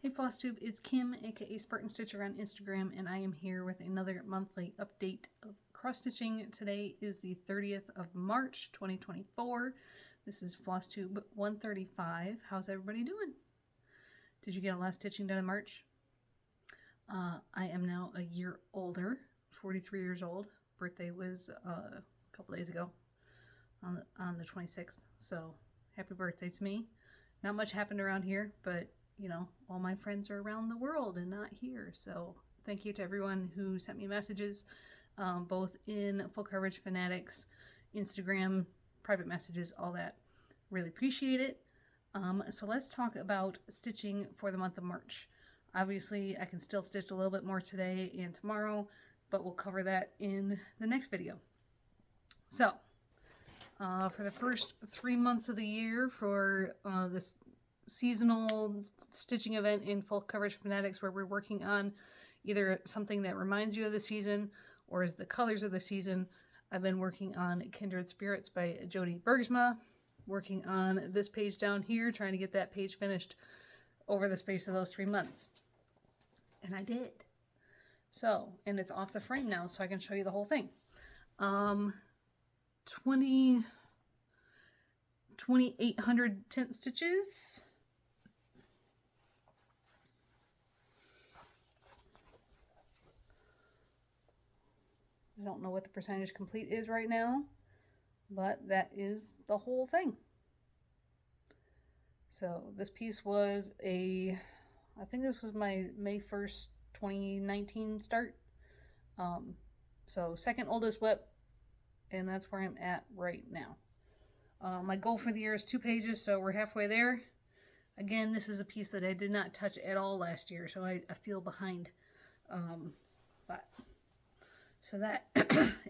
Hey Flosstube, it's Kim, aka Spartan Stitcher on Instagram, and I am here with another monthly update of cross stitching. Today is the 30th of March, 2024. This is Flosstube 135. How's everybody doing? Did you get a lot of stitching done in March? I am now a year older, 43 years old. Birthday was a couple days ago on the 26th, so happy birthday to me. Not much happened around here, but you know, all my friends are around the world and not here. So thank you to everyone who sent me messages, both in Full Coverage Fanatics, Instagram, private messages, all that. Really appreciate it. So let's talk about stitching for the month of March. Obviously, I can still stitch a little bit more today and tomorrow, but we'll cover that in the next video. So for the first 3 months of the year for this seasonal stitching event in Full Coverage Fanatics, where we're working on either something that reminds you of the season or is the colors of the season, I've been working on Kindred Spirits by Jody Bergsma, working on this page down here, trying to get that page finished over the space of those 3 months. And I did. So, and it's off the frame now, so I can show you the whole thing. 2,800 tent stitches. I don't know what the percentage complete is right now, but that is the whole thing. So this piece was I think this was my May 1st, 2019 start. So second oldest WIP, and that's where I'm at right now. My goal for the year is 2 pages, so we're halfway there. Again, this is a piece that I did not touch at all last year, so I feel behind. So that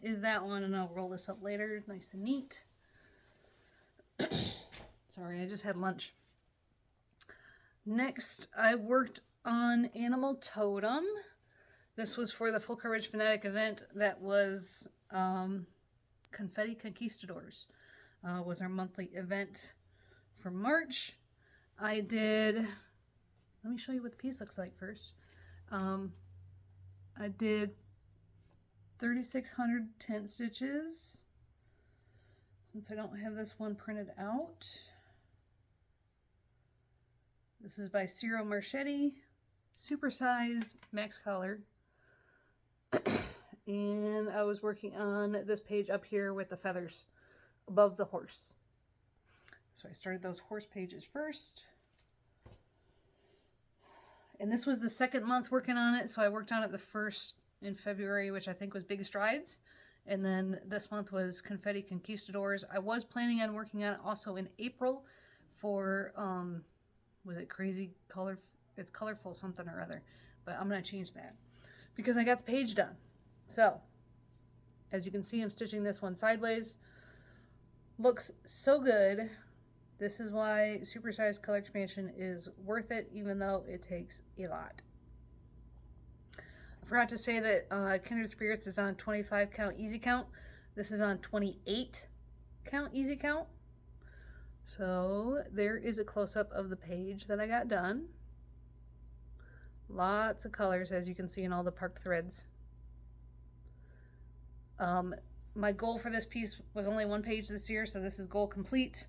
is that one, and I'll roll this up later, nice and neat. Sorry, I just had lunch. Next, I worked on Animal Totem. This was for the Full Coverage Fanatic event that was Confetti Conquistadors. Was our monthly event for March. I did, let me show you what the piece looks like first. I did 3,600 tent stitches, since I don't have this one printed out. This is by Ciro Marchetti, super size, max color. And I was working on this page up here with the feathers above the horse. So I started those horse pages first. And this was the second month working on it, so I worked on it the first in February, which I think was Big Strides. And then this month was Confetti Conquistadors. I was planning on working on it also in April for, was it Crazy Color? It's Colorful something or other. But I'm going to change that because I got the page done. So, as you can see, I'm stitching this one sideways. Looks so good. This is why supersized color expansion is worth it, even though it takes a lot. I forgot to say that Kindred Spirits is on 25 count easy count. This is on 28 count easy count. So there is a close-up of the page that I got done. Lots of colors, as you can see in all the parked threads. My goal for this piece was only 1 page this year, so this is goal complete.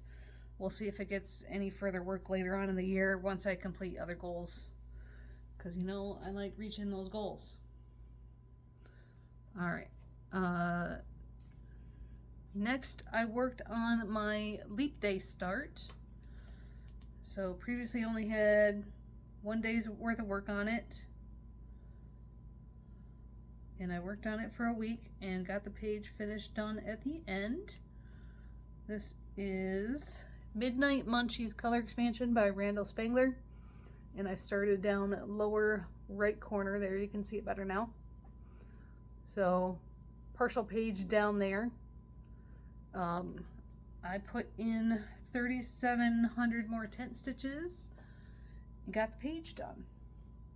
We'll see if it gets any further work later on in the year once I complete other goals. Because, you know, I like reaching those goals. Alright. Next, I worked on my Leap Day start. So previously only had 1 day's worth of work on it. And I worked on it for a week and got the page finished done at the end. This is Midnight Munchies Color Expansion by Randall Spangler. And I started down lower right corner there. You can see it better now. So, partial page down there. I put in 3,700 more tent stitches and got the page done.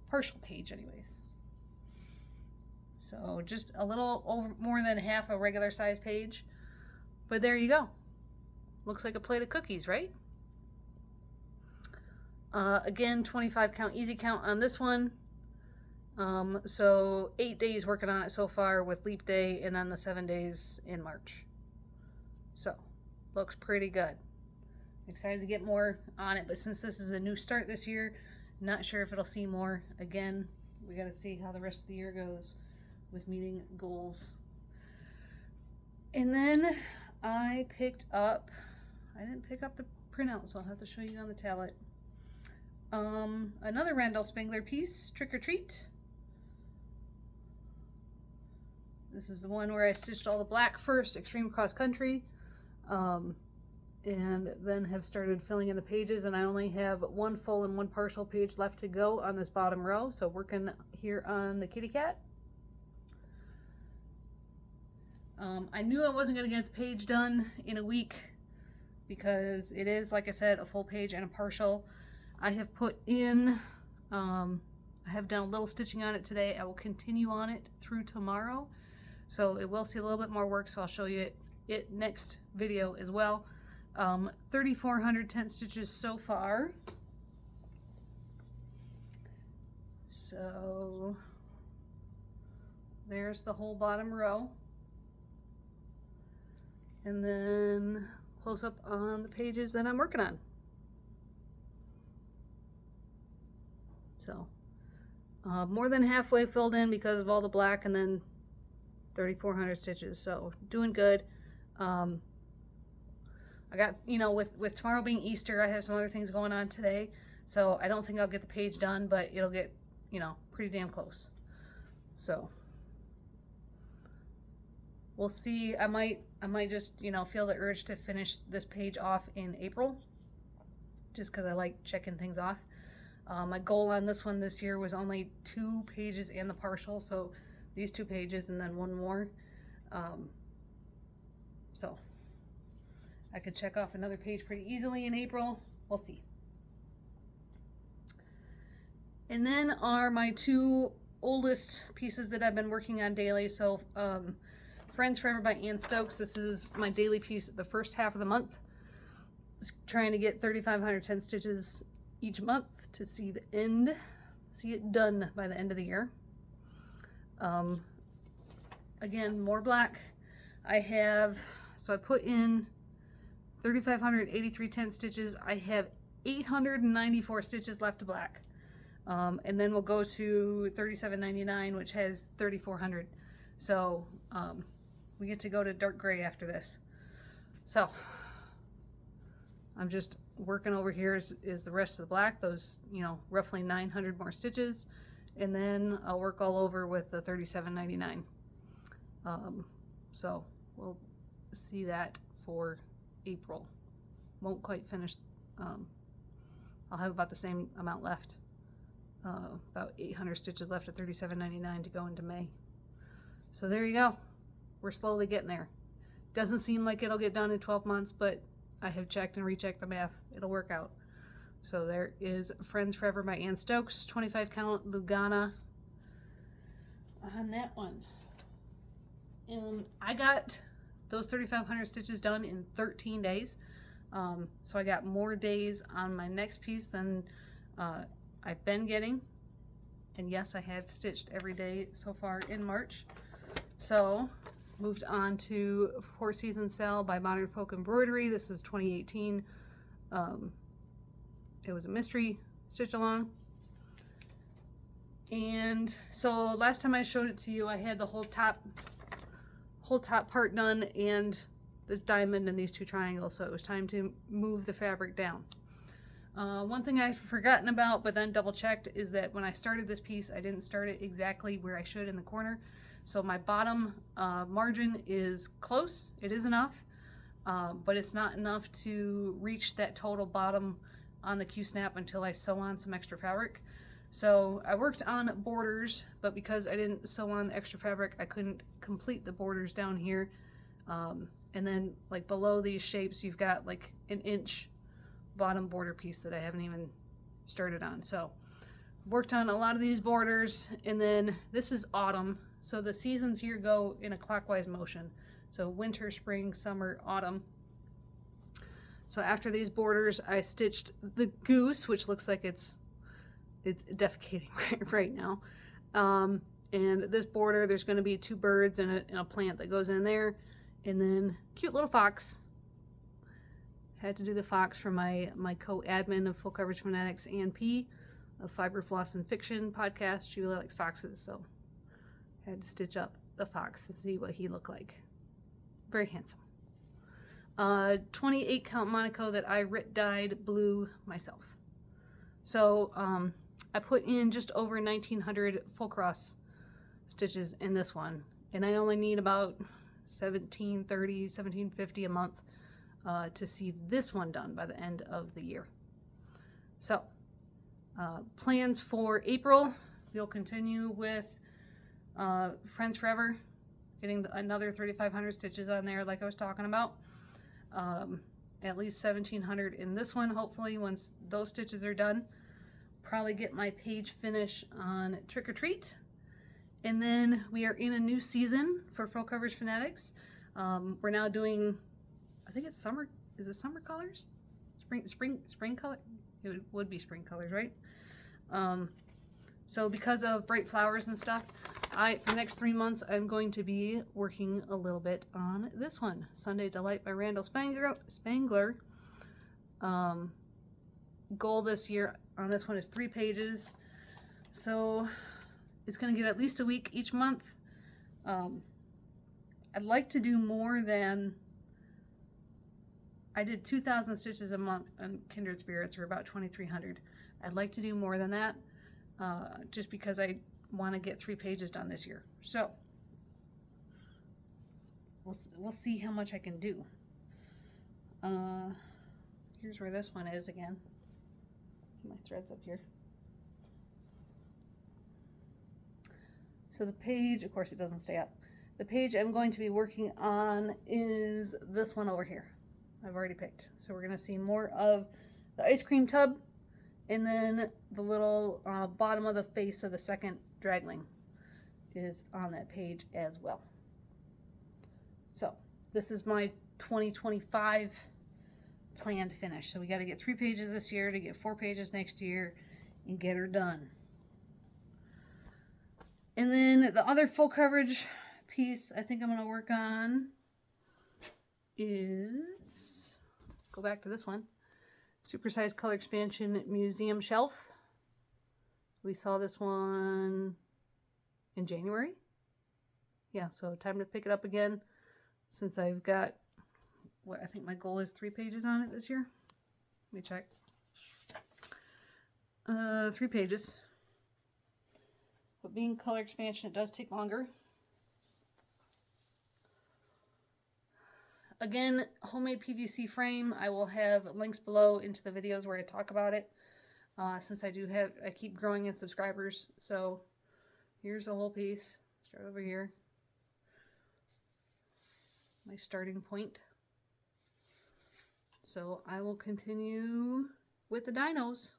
Partial page anyways. So just a little over more than half a regular size page. But there you go. Looks like a plate of cookies, right? Again, 25 count easy count on this one. So 8 days working on it so far with leap day and then the 7 days in March. So looks pretty good. Excited to get more on it, but since this is a new start this year, not sure if it'll see more. Again, we got to see how the rest of the year goes with meeting goals. And then I didn't pick up the printout, so I'll have to show you on the tablet. Another Randolph Spangler piece, Trick or Treat. This is the one where I stitched all the black first, Extreme Cross Country, and then have started filling in the pages, and I only have one full and one partial page left to go on this bottom row, so working here on the kitty cat. I knew I wasn't going to get the page done in a week because it is, like I said, a full page and a partial. I have put in, I have done a little stitching on it today. I will continue on it through tomorrow. So it will see a little bit more work, so I'll show you it next video as well. 3,410 stitches so far. So there's the whole bottom row. And then close up on the pages that I'm working on. So more than halfway filled in because of all the black, and then 3,400 stitches, so doing good. I got, you know, with tomorrow being Easter, I have some other things going on today, so I don't think I'll get the page done, but it'll get, you know, pretty damn close. So we'll see. I might just, you know, feel the urge to finish this page off in April, just because I like checking things off. My goal on this one this year was only 2 pages and the partial, so these 2 pages and then one more. So I could check off another page pretty easily in April. We'll see. And then are my 2 oldest pieces that I've been working on daily. So Friends Forever by Ann Stokes. This is my daily piece the first half of the month. Trying to get 3,510 stitches each month to see the end, see it done by the end of the year. Again, more black. So I put in 3,583 stitches. I have 894 stitches left to black. And then we'll go to 37.99, which has 3,400. So we get to go to dark gray after this. So I'm just working over here is the rest of the black, those, you know, roughly 900 more stitches, and then I'll work all over with the 37.99. So we'll see that for April. Won't quite finish. I'll have about the same amount left, about 800 stitches left at 37.99 to go into May. So there you go. We're slowly getting there. Doesn't seem like it'll get done in 12 months, but I have checked and rechecked the math. It'll work out. So there is Friends Forever by Ann Stokes, 25 count Lugana on that one. And I got those 3,500 stitches done in 13 days. So I got more days on my next piece than I've been getting. And yes, I have stitched every day so far in March. So moved on to Four Seasons Sale by Modern Folk Embroidery. This is 2018. It was a mystery stitch along. And so last time I showed it to you, I had the whole top part done and this diamond and these 2 triangles. So it was time to move the fabric down. One thing I've forgotten about, but then double checked, is that when I started this piece, I didn't start it exactly where I should in the corner. So my bottom margin is close. It is enough, but it's not enough to reach that total bottom on the Q-snap until I sew on some extra fabric. So I worked on borders, but because I didn't sew on the extra fabric, I couldn't complete the borders down here. And then like below these shapes, you've got like an inch bottom border piece that I haven't even started on. So worked on a lot of these borders, and then this is autumn. So the seasons here go in a clockwise motion. So winter, spring, summer, autumn. So after these borders, I stitched the goose, which looks like it's defecating right now. And this border, there's going to be 2 birds and a plant that goes in there. And then cute little fox. Had to do the fox for my co-admin of Full Coverage Fanatics, Ann P. of Fiber, Floss, and Fiction podcast. She really likes foxes, so had to stitch up the fox to see what he looked like. Very handsome. 28 count Monaco that I dyed blue myself. So I put in just over 1900 full cross stitches in this one, and I only need about 1730, 1750 a month to see this one done by the end of the year. So plans for April, we'll continue with Friends Forever, getting another 3,500 stitches on there like I was talking about. At least 1,700 in this one, hopefully, once those stitches are done. Probably get my page finish on Trick or Treat. And then we are in a new season for Full Coverage Fanatics. We're now doing, I think it's summer. Is it summer colors? Spring color? It would be spring colors, right? So because of bright flowers and stuff, for the next 3 months, I'm going to be working a little bit on this one, Sunday Delight by Randall Spangler. Goal this year on this one is 3 pages. So it's going to get at least a week each month. I'd like to do more than, I did 2,000 stitches a month on Kindred Spirits, or about 2,300. I'd like to do more than that, just because I want to get 3 pages done this year. So we'll see how much I can do. Here's where this one is again. My thread's up here. So the page, of course it doesn't stay up. The page I'm going to be working on is this one over here. I've already picked. So we're going to see more of the ice cream tub, and then the little bottom of the face of the second dragling is on that page as well. So this is my 2025 planned finish. So we got to get 3 pages this year to get 4 pages next year and get her done. And then the other full coverage piece I think I'm going to work on is, go back to this one, Supersized Color Expansion Museum Shelf. We saw this one in January. Yeah, so time to pick it up again, since I've got, what I think my goal is 3 pages on it this year. Let me check. 3 pages. But being color expansion, it does take longer. Again, homemade PVC frame. I will have links below into the videos where I talk about it. Since I keep growing in subscribers. So here's a whole piece. Start over here. My starting point. So I will continue with the dinos.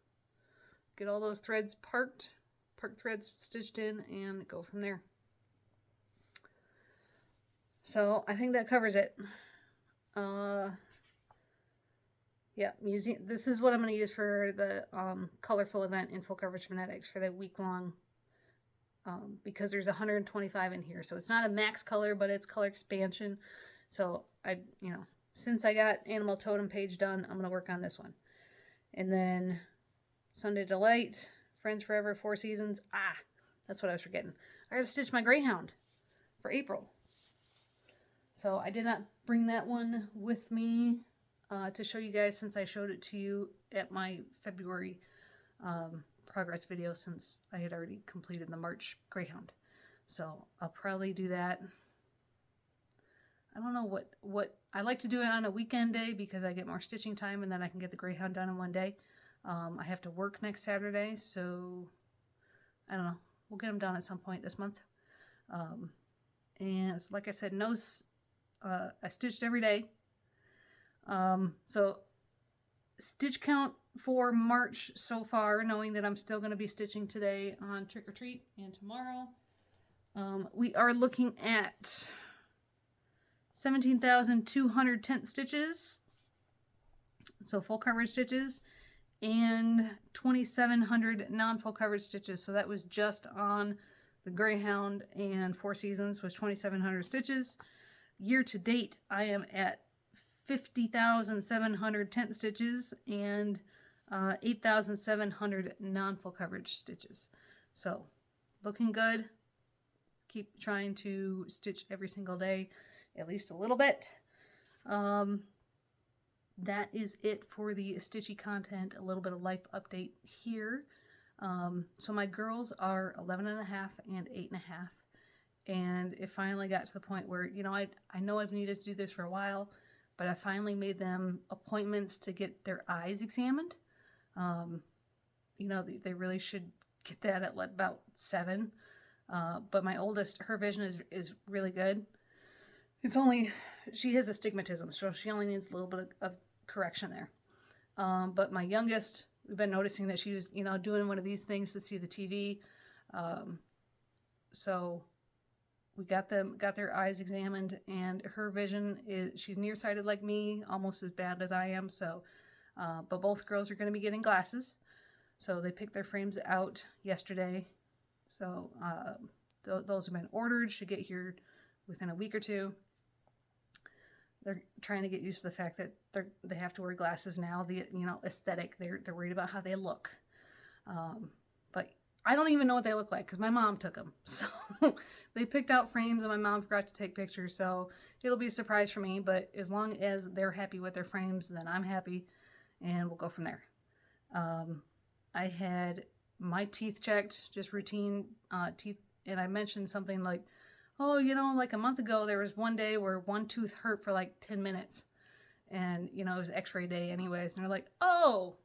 Get all those threads park threads stitched in, and go from there. So I think that covers it. Yeah, museum. This is what I'm going to use for the colorful event in Full Coverage Fanatics for the week-long, because there's 125 in here. So it's not a max color, but it's color expansion. So since I got Animal Totem page done, I'm going to work on this one. And then Sunday Delight, Friends Forever, 4 Seasons. That's what I was forgetting. I got to stitch my Greyhound for April. So I did not bring that one with me to show you guys, since I showed it to you at my February progress video, since I had already completed the March Greyhound. So I'll probably do that. I don't know what I like to do it on a weekend day, because I get more stitching time, and then I can get the Greyhound done in one day. I have to work next Saturday, so I don't know. We'll get them done at some point this month. And like I said, I stitched every day. So stitch count for March so far, knowing that I'm still going to be stitching today on Trick or Treat and tomorrow, we are looking at 17,210 stitches. So full coverage stitches and 2,700 non-full coverage stitches. So that was just on the Greyhound and Four Seasons was 2,700 stitches. Year to date, I am at 50,700 tent stitches and 8,700 non-full coverage stitches. So looking good. Keep trying to stitch every single day, at least a little bit. That is it for the stitchy content, a little bit of life update here. So my girls are 11 and a half and 8 and a half. And it finally got to the point where, you know, I know I've needed to do this for a while, but I finally made them appointments to get their eyes examined. You know, they really should get that at about 7. But my oldest, her vision is really good. It's only, she has astigmatism, so she only needs a little bit of correction there. But my youngest, we've been noticing that she was, you know, doing one of these things to see the TV. So we got their eyes examined, and her vision is, she's nearsighted like me, almost as bad as I am. So, but both girls are going to be getting glasses. So they picked their frames out yesterday. So those have been ordered, should get here within a week or two. They're trying to get used to the fact that they have to wear glasses now. The, you know, aesthetic, they're worried about how they look. But I don't even know what they look like because my mom took them. So they picked out frames and my mom forgot to take pictures. So it'll be a surprise for me. But as long as they're happy with their frames, then I'm happy, and we'll go from there. I had my teeth checked, just routine teeth, and I mentioned something like, oh, you know, like a month ago, there was one day where one tooth hurt for like 10 minutes. And, you know, it was x-ray day anyways. And they're like, oh,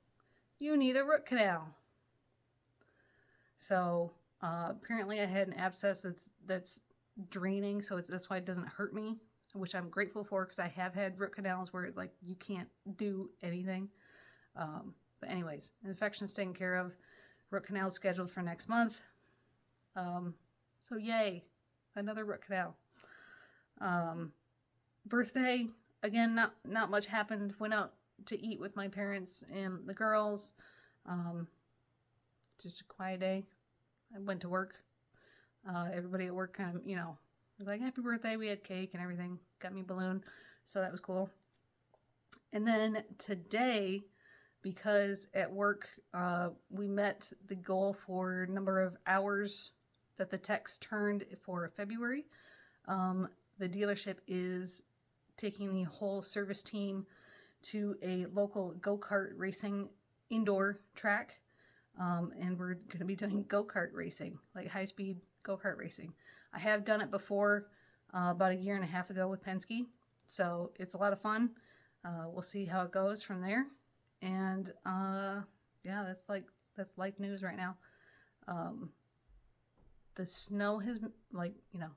you need a root canal. So apparently I had an abscess that's draining, so that's why it doesn't hurt me, which I'm grateful for because I have had root canals where like you can't do anything. But anyways, infection's taken care of. Root canal scheduled for next month. So yay, another root canal. Birthday, again, not much happened. Went out to eat with my parents and the girls. Just a quiet day. I went to work. Everybody at work kind of, you know, was like, happy birthday. We had cake and everything. Got me a balloon. So that was cool. And then today, because at work, we met the goal for number of hours that the techs turned for February. The dealership is taking the whole service team to a local go-kart racing indoor track. And we're going to be doing go-kart racing, like high-speed go-kart racing. I have done it before, about a year and a half ago with Penske. So it's a lot of fun. We'll see how it goes from there. And yeah, that's life news right now. The snow has, like, you know,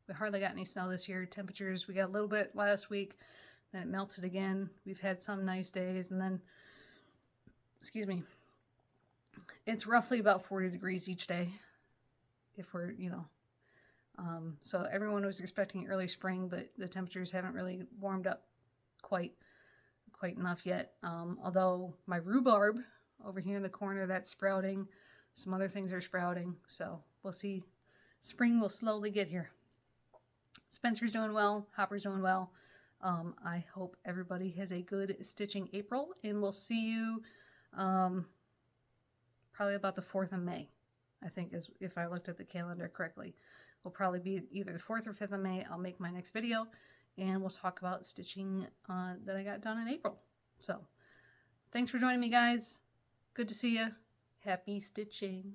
we hardly got any snow this year. Temperatures, we got a little bit last week, then it melted again. We've had some nice days, and then, excuse me, it's roughly about 40 degrees each day if we're, you know, so everyone was expecting early spring, but the temperatures haven't really warmed up quite enough yet. Although my rhubarb over here in the corner, that's sprouting. Some other things are sprouting, so we'll see. Spring will slowly get here. Spencer's doing well. Hopper's doing well. I hope everybody has a good stitching April, and we'll see you probably about the 4th of May, I think, is if I looked at the calendar correctly. Will probably be either the 4th or 5th of May. I'll make my next video, and we'll talk about stitching that I got done in April. So, thanks for joining me, guys. Good to see you. Happy stitching.